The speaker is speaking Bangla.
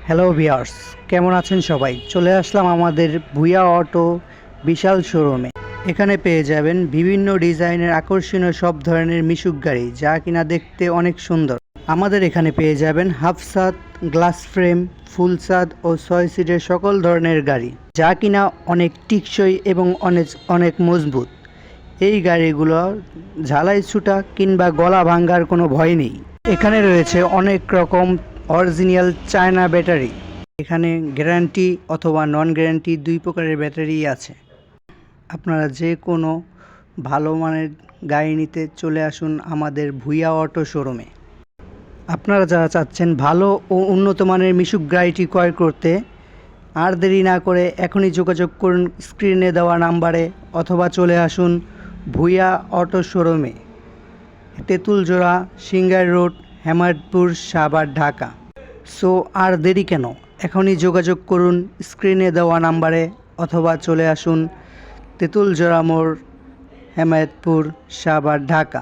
হ্যালো ভিউয়ার্স, কেমন আছেন সবাই? চলে আসলাম আমাদের ভুয়া অটো বিশাল শোরুমে। এখানে পেয়ে যাবেন বিভিন্ন ডিজাইনের আকর্ষণীয় সব ধরনের মিশুক গাড়ি, যা কিনা দেখতে অনেক সুন্দর। আমাদের এখানে পেয়ে যাবেন হাফ ছাদ, গ্লাস ফ্রেম, ফুল ছাদ ও 6 সিটের সকল ধরনের গাড়ি, যা কিনা অনেক টিকসই এবং অনেক অনেক মজবুত। এই গাড়িগুলো ঝালাই ছুটা কিংবা গলা ভাঙ্গার কোনো ভয় নেই। এখানে রয়েছে অনেক রকম অরিজিনাল চায়না ব্যাটারি। এখানে গ্যারান্টি অথবা নন গ্যারান্টি দুই প্রকারের ব্যাটারি আছে। আপনারা যে কোনো ভালো মানের গাড়ি নিতে চলে আসুন আমাদের ভুইয়া অটো শোরুমে। আপনারা যারা চাচ্ছেন ভালো ও উন্নত মানের মিশুক গাড়িটি ক্রয় করতে, আর দেরি না করে এখনই যোগাযোগ করুন স্ক্রিনে দেওয়া নাম্বারে, অথবা চলে আসুন ভুইয়া অটো শোরুমে, তেঁতুলজোড়া, সিংগাই রোড, হেমায়তপুর, সাভার, ঢাকা। সো আর দেরি কেন, এখনই যোগাযোগ করুন স্ক্রিনে দেওয়া নাম্বারে, অথবা চলে আসুন তেঁতুলজোড়া মোড়, হেমায়তপুর, সাভার, ঢাকা।